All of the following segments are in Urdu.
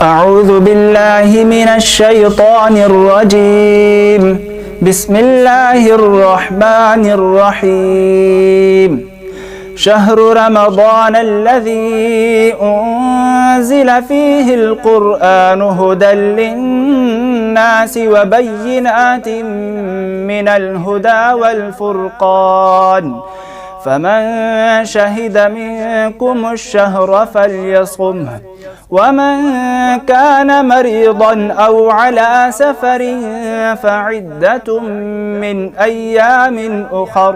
أعوذ بالله من الشيطان الرجيم. بسم الله الرحمن الرحيم. شهر رمضان الذي أنزل فيه القرآن هدى للناس وبينات من الهدى والفرقان فمن شهد منكم الشهر فليصمه ومن كان مريضا أو على سفر فعدة من أيام أخر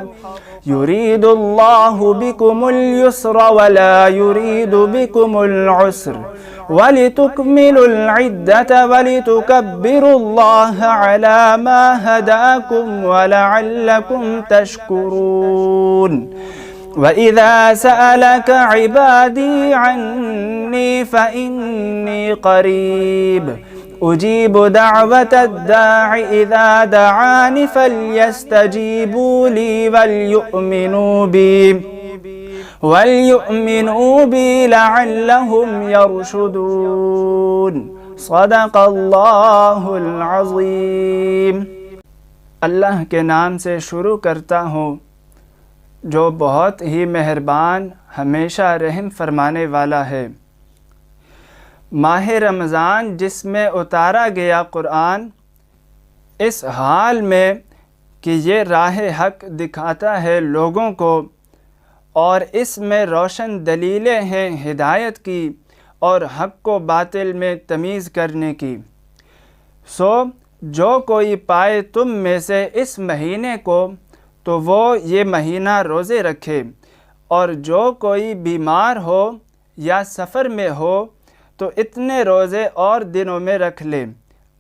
يريد الله بكم اليسر ولا يريد بكم العسر ولتكملوا العدة ولتكبروا الله على ما هداكم ولعلكم تشكرون. وَإِذَا سَأَلَكَ عِبَادِي عَنِّي فَإِنِّي قَرِيبٌ أُجِيبُ دَعْوَةَ الدَّاعِ إِذَا دَعَانِ فَلْيَسْتَجِيبُوا لِي وَلْيُؤْمِنُوا بِي لَعَلَّهُمْ يَرْشُدُونَ. صدق اللہ العظیم. اللہ کے نام سے شروع کرتا ہوں جو بہت ہی مہربان ہمیشہ رحم فرمانے والا ہے. ماہ رمضان جس میں اتارا گیا قرآن اس حال میں کہ یہ راہ حق دکھاتا ہے لوگوں کو اور اس میں روشن دلیلیں ہیں ہدایت کی اور حق کو باطل میں تمیز کرنے کی. سو جو کوئی پائے تم میں سے اس مہینے کو تو وہ یہ مہینہ روزے رکھے، اور جو کوئی بیمار ہو یا سفر میں ہو تو اتنے روزے اور دنوں میں رکھ لے.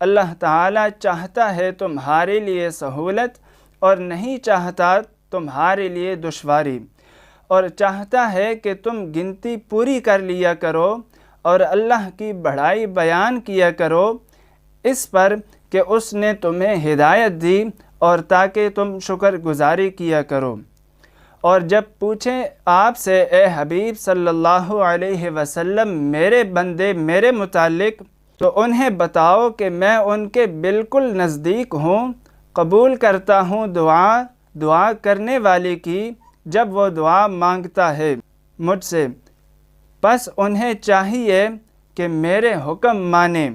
اللہ تعالیٰ چاہتا ہے تمہارے لیے سہولت اور نہیں چاہتا تمہارے لیے دشواری، اور چاہتا ہے کہ تم گنتی پوری کر لیا کرو اور اللہ کی بڑائی بیان کیا کرو اس پر کہ اس نے تمہیں ہدایت دی اور تاکہ تم شکر گزاری کیا کرو. اور جب پوچھیں آپ سے اے حبیب صلی اللہ علیہ وسلم میرے بندے میرے متعلق، تو انہیں بتاؤ کہ میں ان کے بالکل نزدیک ہوں، قبول کرتا ہوں دعا کرنے والے کی جب وہ دعا مانگتا ہے مجھ سے. پس انہیں چاہیے کہ میرے حکم مانیں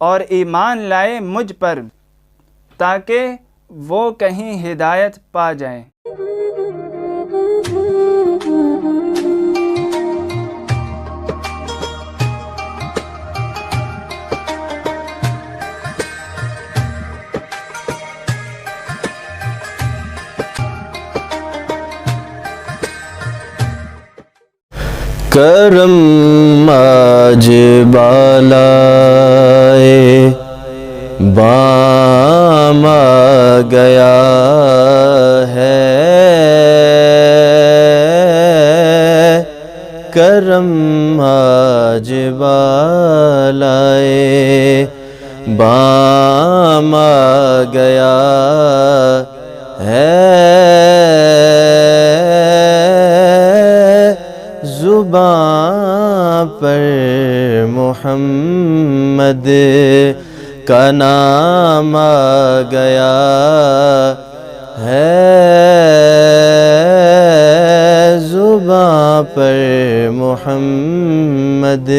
اور ایمان لائے مجھ پر تاکہ وہ کہیں ہدایت پا جائیں. کرم آج بالائے بام آ گیا ہے، کرم آج بالائے بام آ گیا ہے، زباں پر محمد کا نام آ گیا ہے، زباں پر محمد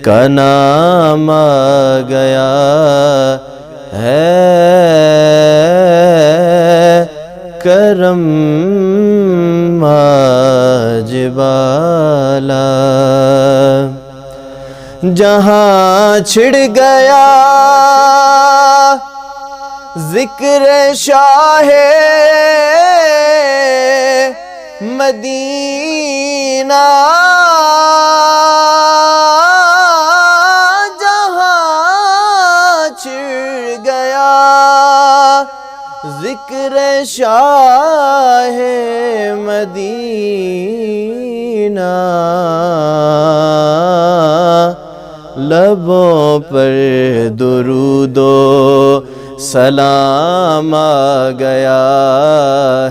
کا نام آ گیا ہے، کرم آج بالا. جہاں چھڑ گیا ذکر شاہ مدینہ، جہاں چھڑ گیا ذکر شاہ مدینہ، لبوں پر درود و سلام آ گیا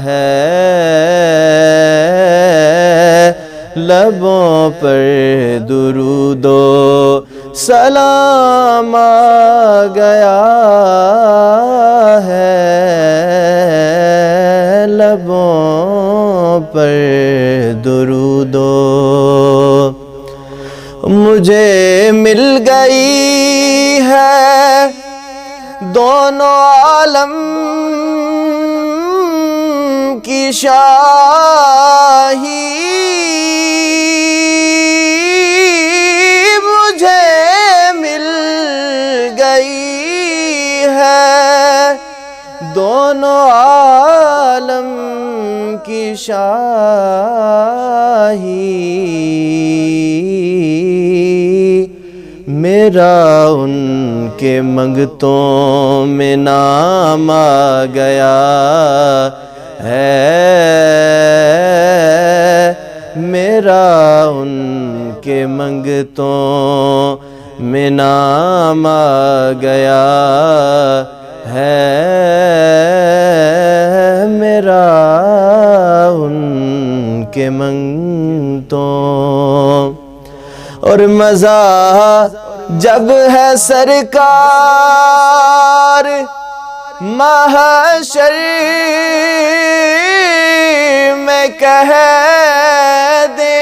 ہے، لبوں پر درود و پر درودو مجھے مل گئی ہے دونوں عالم کی شاہی مجھے مل گئی ہے دونوں عالم کی شاہی میرا ان کے منگتوں میں نام آ گیا ہے میرا ان کے منگتوں میں نام آ گیا ہے میرا ان کے منگتوں اور مزہ جب ہے سرکار محشر میں کہہ دے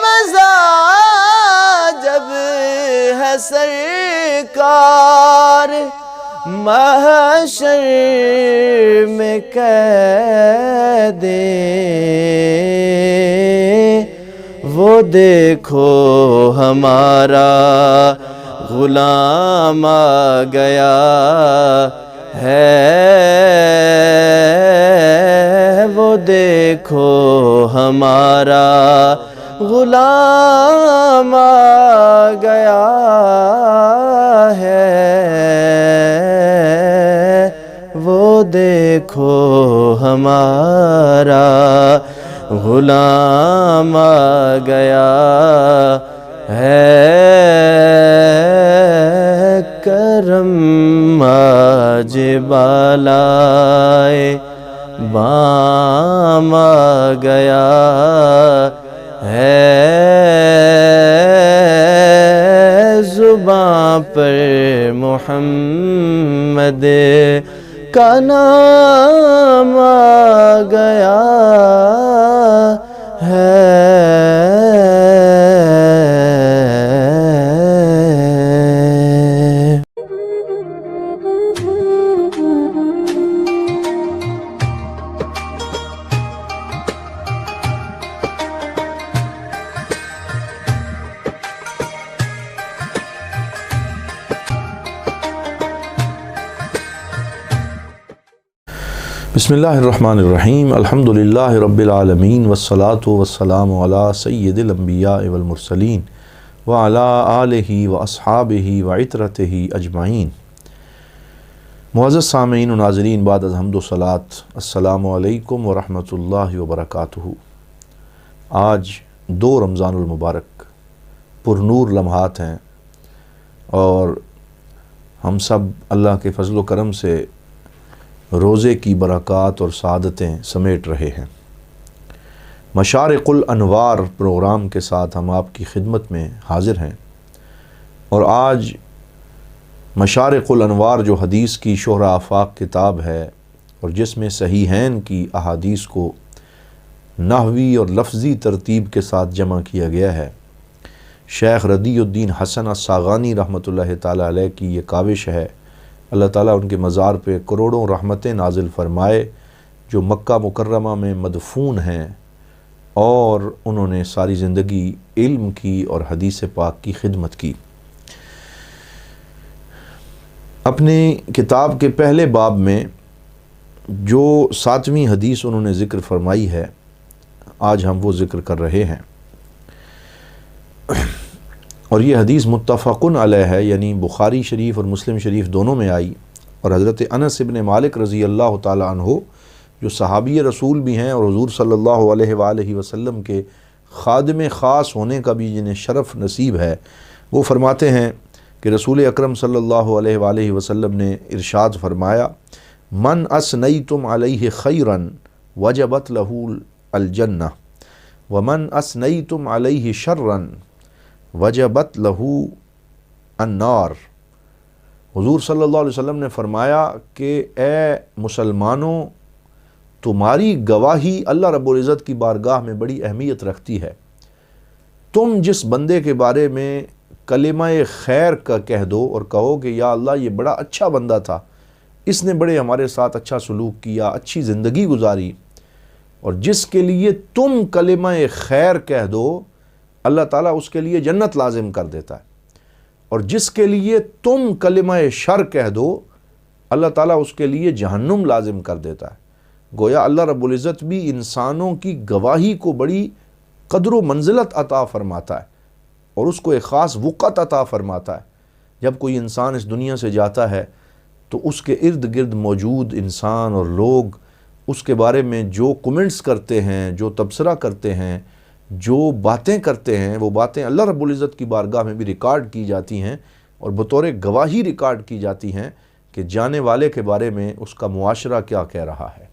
مزہ جب ہے سرکار محشر میں کہہ دے وہ دیکھو ہمارا غلام آ گیا ہے وہ دیکھو ہمارا غلام آ گیا ہے وہ دیکھو ہمارا غلام آ گیا ہے کرم آج بالائے بام آ گیا ہے زباں پر محمد کا نام آ گیا ہے بسم اللہ الرحمن الرحیم الحمدللہ رب العالمین والصلاة والسلام علی سید الانبیاء والمرسلین وعلی آلہ واصحابہ وعطرتہ اجمعین۔ معزز سامعین و ناظرین، بعد از حمد و صلاۃ السلام علیکم ورحمۃ اللہ وبرکاتہ۔ آج 2 رمضان المبارک پر نور لمحات ہیں اور ہم سب اللہ کے فضل و کرم سے روزے کی برکات اور سعادتیں سمیٹ رہے ہیں۔ مشارق الانوار پروگرام کے ساتھ ہم آپ کی خدمت میں حاضر ہیں، اور آج مشارق الانوار جو حدیث کی شہرہ آفاق کتاب ہے اور جس میں صحیحین کی احادیث کو نحوی اور لفظی ترتیب کے ساتھ جمع کیا گیا ہے، شیخ ردی الدین حسن الساغانی رحمۃ اللہ تعالیٰ علیہ کی یہ کاوش ہے، اللہ تعالیٰ ان کے مزار پہ کروڑوں رحمتیں نازل فرمائے، جو مکہ مکرمہ میں مدفون ہیں اور انہوں نے ساری زندگی علم کی اور حدیث پاک کی خدمت کی۔ اپنی کتاب کے پہلے باب میں جو 7ویں حدیث انہوں نے ذکر فرمائی ہے، آج ہم وہ ذکر کر رہے ہیں، اور یہ حدیث متفقن علیہ ہے، یعنی بخاری شریف اور مسلم شریف دونوں میں آئی، اور حضرت انس ابن مالک رضی اللہ تعالیٰ عنہ جو صحابی رسول بھی ہیں اور حضور صلی اللہ علیہ وآلہ وسلم کے خادم خاص ہونے کا بھی جنہیں شرف نصیب ہے، وہ فرماتے ہیں کہ رسول اکرم صلی اللہ علیہ وآلہ وسلم نے ارشاد فرمایا، من اثنیتم علیہ خیرا وجبت لہ الجنہ ومن اثنیتم علیہ شرا وجبت لہ النار حضور صلی اللہ علیہ وسلم نے فرمایا کہ اے مسلمانوں، تمہاری گواہی اللہ رب العزت کی بارگاہ میں بڑی اہمیت رکھتی ہے۔ تم جس بندے کے بارے میں کلمہ خیر کا کہہ دو اور کہو کہ یا اللہ یہ بڑا اچھا بندہ تھا، اس نے بڑے ہمارے ساتھ اچھا سلوک کیا، اچھی زندگی گزاری، اور جس کے لیے تم کلمہ خیر کہہ دو اللہ تعالیٰ اس کے لیے جنت لازم کر دیتا ہے، اور جس کے لیے تم کلمہ شر کہہ دو اللہ تعالیٰ اس کے لیے جہنم لازم کر دیتا ہے۔ گویا اللہ رب العزت بھی انسانوں کی گواہی کو بڑی قدر و منزلت عطا فرماتا ہے اور اس کو ایک خاص وقت عطا فرماتا ہے۔ جب کوئی انسان اس دنیا سے جاتا ہے تو اس کے ارد گرد موجود انسان اور لوگ اس کے بارے میں جو کمنٹس کرتے ہیں، جو تبصرہ کرتے ہیں، جو باتیں کرتے ہیں، وہ باتیں اللہ رب العزت کی بارگاہ میں بھی ریکارڈ کی جاتی ہیں اور بطور گواہی ریکارڈ کی جاتی ہیں کہ جانے والے کے بارے میں اس کا معاشرہ کیا کہہ رہا ہے۔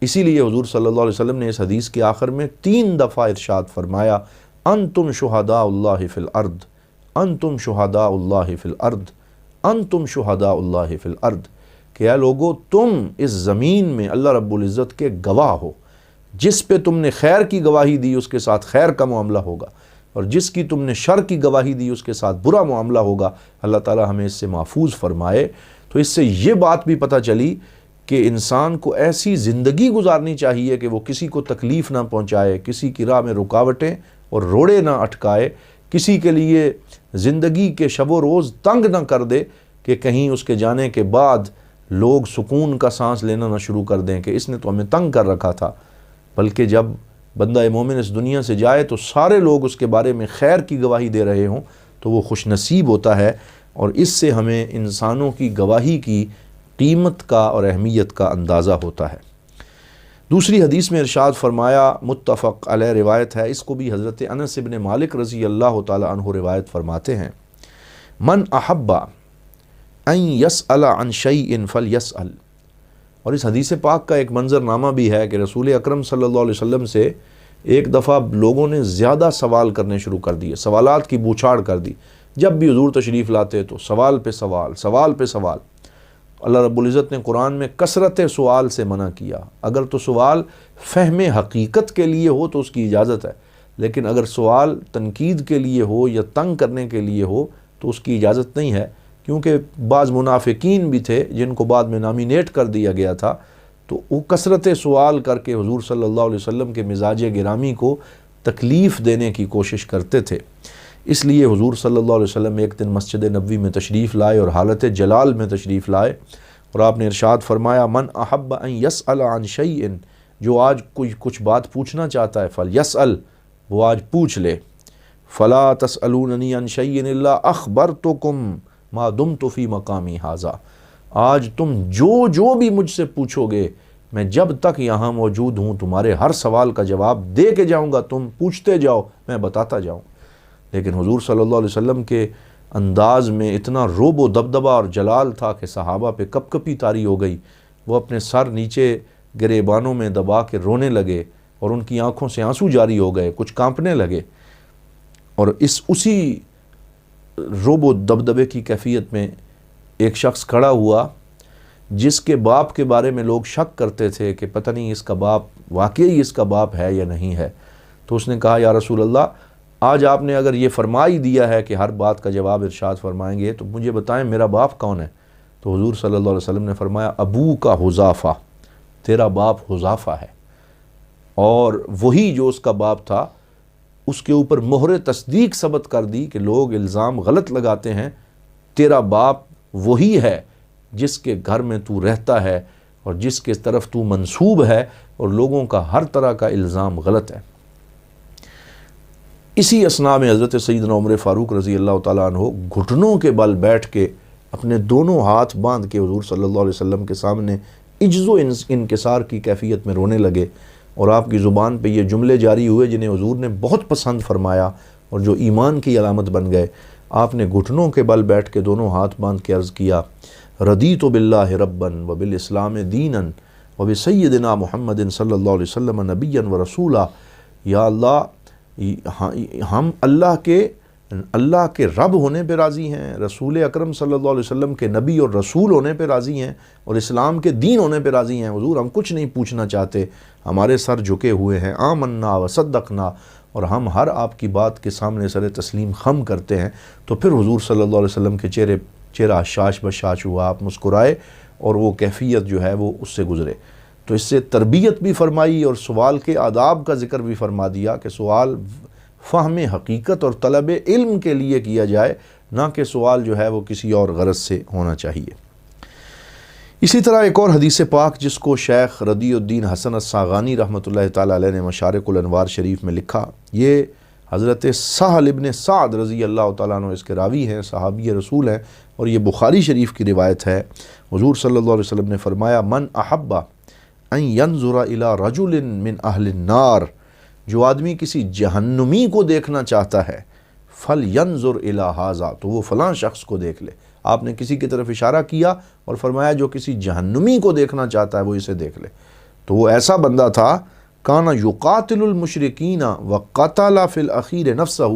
اسی لیے حضور صلی اللہ علیہ وسلم نے اس حدیث کے آخر میں 3 دفعہ ارشاد فرمایا، انتم شہداء اللہ فی الارض، انتم شہداء اللہ فی الارض، انتم شہداء اللہ فی الارض، کہ اے لوگو تم اس زمین میں اللہ رب العزت کے گواہ ہو۔ جس پہ تم نے خیر کی گواہی دی اس کے ساتھ خیر کا معاملہ ہوگا، اور جس کی تم نے شر کی گواہی دی اس کے ساتھ برا معاملہ ہوگا۔ اللہ تعالی ہمیں اس سے محفوظ فرمائے۔ تو اس سے یہ بات بھی پتہ چلی کہ انسان کو ایسی زندگی گزارنی چاہیے کہ وہ کسی کو تکلیف نہ پہنچائے، کسی کی راہ میں رکاوٹیں اور روڑے نہ اٹکائے، کسی کے لیے زندگی کے شب و روز تنگ نہ کر دے کہ کہیں اس کے جانے کے بعد لوگ سکون کا سانس لینا نہ شروع کر دیں کہ اس نے تو ہمیں تنگ کر رکھا تھا۔ بلکہ جب بندہ مومن اس دنیا سے جائے تو سارے لوگ اس کے بارے میں خیر کی گواہی دے رہے ہوں تو وہ خوش نصیب ہوتا ہے، اور اس سے ہمیں انسانوں کی گواہی کی قیمت کا اور اہمیت کا اندازہ ہوتا ہے۔ دوسری حدیث میں ارشاد فرمایا، متفق علیہ روایت ہے، اس کو بھی حضرت انس بن مالک رضی اللہ تعالی عنہ روایت فرماتے ہیں، من احب ان یسأل عن شیء فلیسأل۔ اور اس حدیث پاک کا ایک منظر نامہ بھی ہے کہ رسول اکرم صلی اللہ علیہ وسلم سے ایک دفعہ لوگوں نے زیادہ سوال کرنے شروع کر دیے، سوالات کی بوچھاڑ کر دی۔ جب بھی حضور تشریف لاتے تو سوال پہ سوال، سوال پہ سوال۔ اللہ رب العزت نے قرآن میں کثرت سوال سے منع کیا۔ اگر تو سوال فہم حقیقت کے لیے ہو تو اس کی اجازت ہے، لیکن اگر سوال تنقید کے لیے ہو یا تنگ کرنے کے لیے ہو تو اس کی اجازت نہیں ہے، کیونکہ بعض منافقین بھی تھے جن کو بعد میں نامینیٹ کر دیا گیا تھا، تو وہ کثرت سوال کر کے حضور صلی اللہ علیہ وسلم کے مزاج گرامی کو تکلیف دینے کی کوشش کرتے تھے۔ اس لیے حضور صلی اللہ علیہ وسلم ایک دن مسجد نبوی میں تشریف لائے اور حالت جلال میں تشریف لائے، اور آپ نے ارشاد فرمایا، من احب ان یسأل عن شیء، جو آج کچھ بات پوچھنا چاہتا ہے فلیسأل، وہ آج پوچھ لے۔ فلا تسألوننی عن شیء الا اخبرتکم ما دمت فی مقامی ھذا، آج تم جو بھی مجھ سے پوچھو گے، میں جب تک یہاں موجود ہوں تمہارے ہر سوال کا جواب دے کے جاؤں گا، تم پوچھتے جاؤ میں بتاتا جاؤں۔ لیکن حضور صلی اللہ علیہ وسلم کے انداز میں اتنا روب و دبدبہ اور جلال تھا کہ صحابہ پہ کپ کپی طاری ہو گئی، وہ اپنے سر نیچے گریبانوں میں دبا کے رونے لگے اور ان کی آنکھوں سے آنسو جاری ہو گئے، کچھ کانپنے لگے۔ اور اسی روب و دبدبے کی کیفیت میں ایک شخص کھڑا ہوا جس کے باپ کے بارے میں لوگ شک کرتے تھے کہ پتہ نہیں اس کا باپ واقعی اس کا باپ ہے یا نہیں ہے۔ تو اس نے کہا، یا رسول اللہ، آج آپ نے اگر یہ فرما ہی دیا ہے کہ ہر بات کا جواب ارشاد فرمائیں گے تو مجھے بتائیں میرا باپ کون ہے؟ تو حضور صلی اللہ علیہ وسلم نے فرمایا، ابو کا حذافہ، تیرا باپ حذافہ ہے۔ اور وہی جو اس کا باپ تھا اس کے اوپر مہر تصدیق ثبت کر دی کہ لوگ الزام غلط لگاتے ہیں، تیرا باپ وہی ہے جس کے گھر میں تو رہتا ہے اور جس کے طرف تو منسوب ہے، اور لوگوں کا ہر طرح کا الزام غلط ہے۔ اسی اثناء میں حضرت سیدنا عمر فاروق رضی اللہ تعالیٰ عنہ گھٹنوں کے بل بیٹھ کے اپنے دونوں ہاتھ باندھ کے حضور صلی اللہ علیہ وسلم کے سامنے عجز و انکسار کی کیفیت میں رونے لگے، اور آپ کی زبان پہ یہ جملے جاری ہوئے جنہیں حضور نے بہت پسند فرمایا اور جو ایمان کی علامت بن گئے۔ آپ نے گھٹنوں کے بل بیٹھ کے دونوں ہاتھ باندھ کے عرض کیا، رضیت باللہ ربا وبالاسلام دینا وبسیدنا محمد صلی اللہ علیہ وسلم نبیا ورسولا، یا اللہ ہم اللہ کے اللہ کے رب ہونے پہ راضی ہیں، رسول اکرم صلی اللہ علیہ وسلم کے نبی اور رسول ہونے پہ راضی ہیں، اور اسلام کے دین ہونے پہ راضی ہیں۔ حضور ہم کچھ نہیں پوچھنا چاہتے، ہمارے سر جھکے ہوئے ہیں، آمنا وصدقنا، اور ہم ہر آپ کی بات کے سامنے سر تسلیم خم کرتے ہیں۔ تو پھر حضور صلی اللہ علیہ وسلم کے چہرہ شاش بشاش ہوا، آپ مسکرائے، اور وہ کیفیت جو ہے وہ اس سے گزرے۔ تو اس سے تربیت بھی فرمائی اور سوال کے آداب کا ذکر بھی فرما دیا کہ سوال فہم حقیقت اور طلب علم کے لیے کیا جائے، نہ کہ سوال جو ہے وہ کسی اور غرض سے ہونا چاہیے۔ اسی طرح ایک اور حدیث پاک جس کو شیخ ردی الدین حسن الساغانی رحمۃ اللہ تعالیٰ علیہ نے مشارق الانوار شریف میں لکھا، یہ حضرت سہل ابن سعد رضی اللہ تعالیٰ عنہ اس کے راوی ہیں، صحابی رسول ہیں، اور یہ بخاری شریف کی روایت ہے۔ حضور صلی اللہ علیہ وسلم نے فرمایا، من احب ان ینظر الی رجل من اہل النار، جو آدمی کسی جہنمی کو دیکھنا چاہتا ہے، فلینظر الی ھذا، تو وہ فلاں شخص کو دیکھ لے۔ آپ نے کسی کی طرف اشارہ کیا اور فرمایا جو کسی جہنمی کو دیکھنا چاہتا ہے وہ اسے دیکھ لے۔ تو وہ ایسا بندہ تھا، کان یقاتل المشرکین وقتل فی الاخیر نفسہ،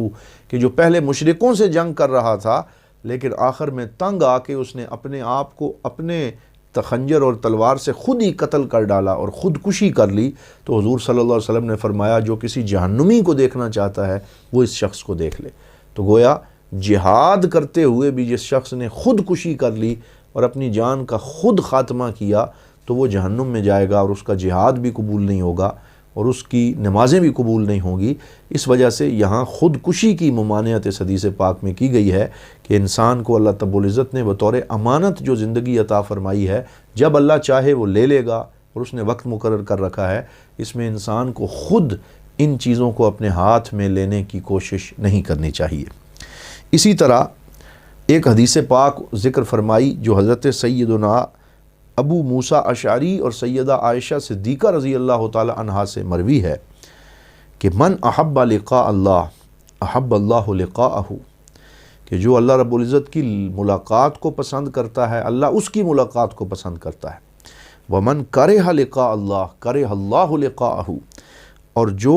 کہ جو پہلے مشرکوں سے جنگ کر رہا تھا لیکن آخر میں تنگ آ کے اس نے اپنے آپ کو اپنے خنجر اور تلوار سے خود ہی قتل کر ڈالا اور خودکشی کر لی۔ تو حضور صلی اللہ علیہ وسلم نے فرمایا جو کسی جہنمی کو دیکھنا چاہتا ہے وہ اس شخص کو دیکھ لے۔ تو گویا جہاد کرتے ہوئے بھی جس شخص نے خودکشی کر لی اور اپنی جان کا خود خاتمہ کیا تو وہ جہنم میں جائے گا، اور اس کا جہاد بھی قبول نہیں ہوگا اور اس کی نمازیں بھی قبول نہیں ہوں گی۔ اس وجہ سے یہاں خودکشی کی ممانعت اس حدیث پاک میں کی گئی ہے کہ انسان کو اللہ تب العزت نے بطور امانت جو زندگی عطا فرمائی ہے، جب اللہ چاہے وہ لے لے گا، اور اس نے وقت مقرر کر رکھا ہے، اس میں انسان کو خود ان چیزوں کو اپنے ہاتھ میں لینے کی کوشش نہیں کرنی چاہیے۔ اسی طرح ایک حدیث پاک ذکر فرمائی جو حضرت سیدنا ابو موسیٰ اشعری اور سیدہ عائشہ صدیقہ رضی اللہ تعالی عنہا سے مروی ہے کہ من احب لقاء اللہ احب اللہ لقاءہ، کہ جو اللہ رب العزت کی ملاقات کو پسند کرتا ہے اللہ اس کی ملاقات کو پسند کرتا ہے۔ ومن کرہ لقاء اللہ کرہ اللہ لقاءہ، اور جو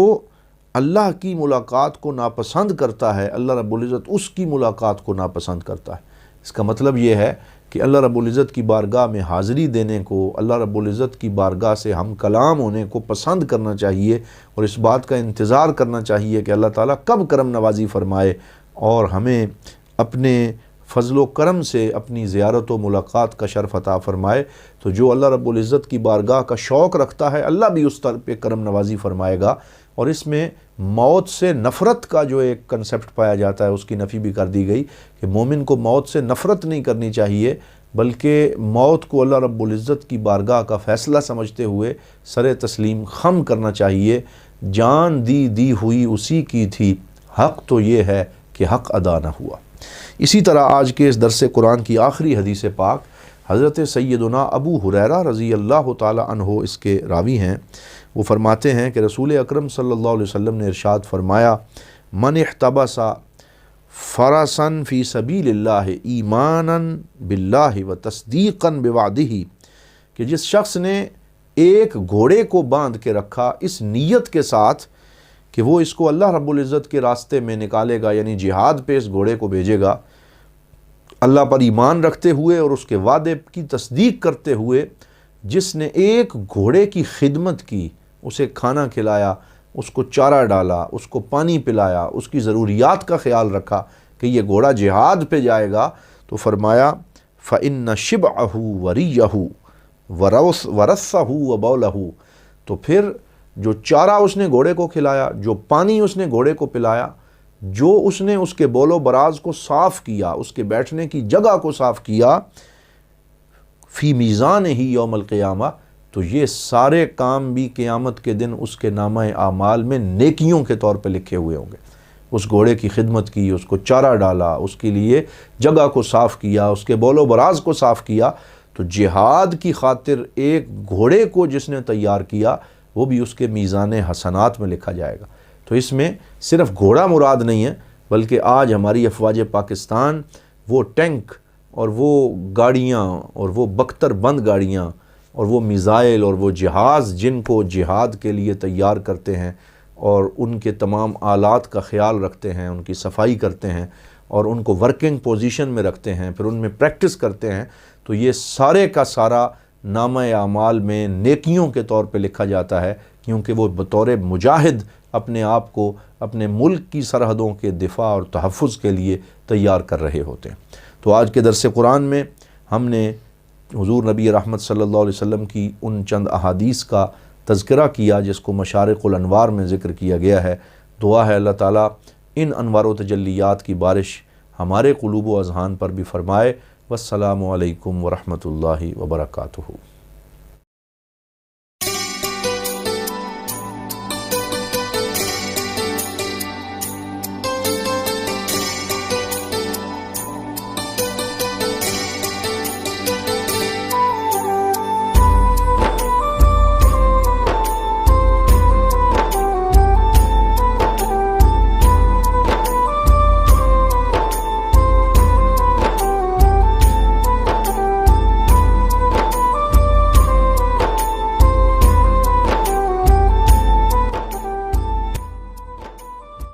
اللہ کی ملاقات کو ناپسند کرتا ہے اللہ رب العزت اس کی ملاقات کو ناپسند کرتا ہے۔ اس کا مطلب یہ ہے کہ اللہ رب العزت کی بارگاہ میں حاضری دینے کو، اللہ رب العزت کی بارگاہ سے ہم کلام ہونے کو پسند کرنا چاہیے، اور اس بات کا انتظار کرنا چاہیے کہ اللہ تعالیٰ کب کرم نوازی فرمائے اور ہمیں اپنے فضل و کرم سے اپنی زیارت و ملاقات کا شرف عطا فرمائے۔ تو جو اللہ رب العزت کی بارگاہ کا شوق رکھتا ہے اللہ بھی اس طرح پہ کرم نوازی فرمائے گا۔ اور اس میں موت سے نفرت کا جو ایک کنسیپٹ پایا جاتا ہے اس کی نفی بھی کر دی گئی کہ مومن کو موت سے نفرت نہیں کرنی چاہیے، بلکہ موت کو اللہ رب العزت کی بارگاہ کا فیصلہ سمجھتے ہوئے سر تسلیم خم کرنا چاہیے۔ جان دی ہوئی اسی کی تھی، حق تو یہ ہے کہ حق ادا نہ ہوا۔ اسی طرح آج کے اس درس قرآن کی آخری حدیث پاک حضرت سیدنا ابو ہریرہ رضی اللہ تعالی عنہ اس کے راوی ہیں۔ وہ فرماتے ہیں کہ رسول اکرم صلی اللہ علیہ وسلم نے ارشاد فرمایا، من احتبس فرسا فی سبیل اللہ ایمانا باللہ و تصدیقا بوعدہ، کہ جس شخص نے ایک گھوڑے کو باندھ کے رکھا اس نیت کے ساتھ کہ وہ اس کو اللہ رب العزت کے راستے میں نکالے گا، یعنی جہاد پہ اس گھوڑے کو بھیجے گا، اللہ پر ایمان رکھتے ہوئے اور اس کے وعدے کی تصدیق کرتے ہوئے، جس نے ایک گھوڑے کی خدمت کی، اسے کھانا کھلایا، اس کو چارہ ڈالا، اس کو پانی پلایا، اس کی ضروریات کا خیال رکھا کہ یہ گھوڑا جہاد پہ جائے گا، تو فرمایا فَإِنَّ شِبْعَهُ وَرِيَّهُ وَرَثَّهُ وَبَوْلَهُ، تو پھر جو چارہ اس نے گھوڑے کو کھلایا، جو پانی اس نے گھوڑے کو پلایا، جو اس نے اس کے بول و براز کو صاف کیا، اس کے بیٹھنے کی جگہ کو صاف کیا، فی میزان ہی یوم القیامہ، تو یہ سارے کام بھی قیامت کے دن اس کے نامہ اعمال میں نیکیوں کے طور پہ لکھے ہوئے ہوں گے۔ اس گھوڑے کی خدمت کی، اس کو چارہ ڈالا، اس کے لیے جگہ کو صاف کیا، اس کے بول و براز کو صاف کیا، تو جہاد کی خاطر ایک گھوڑے کو جس نے تیار کیا وہ بھی اس کے میزان حسنات میں لکھا جائے گا۔ تو اس میں صرف گھوڑا مراد نہیں ہے، بلکہ آج ہماری افواج پاکستان وہ ٹینک اور وہ گاڑیاں اور وہ بختر بند گاڑیاں اور وہ میزائل اور وہ جہاز جن کو جہاد کے لیے تیار کرتے ہیں، اور ان کے تمام آلات کا خیال رکھتے ہیں، ان کی صفائی کرتے ہیں اور ان کو ورکنگ پوزیشن میں رکھتے ہیں، پھر ان میں پریکٹس کرتے ہیں، تو یہ سارے کا سارا نامہ اعمال میں نیکیوں کے طور پہ لکھا جاتا ہے، کیونکہ وہ بطور مجاہد اپنے آپ کو اپنے ملک کی سرحدوں کے دفاع اور تحفظ کے لیے تیار کر رہے ہوتے ہیں۔ تو آج کے درس قرآن میں ہم نے حضور نبی رحمت صلی اللہ علیہ وسلم کی ان چند احادیث کا تذکرہ کیا جس کو مشارق الانوار میں ذکر کیا گیا ہے۔ دعا ہے اللہ تعالیٰ ان انوار و تجلیات کی بارش ہمارے قلوب و اذہان پر بھی فرمائے۔ والسلام علیکم ورحمۃ اللہ وبرکاتہ۔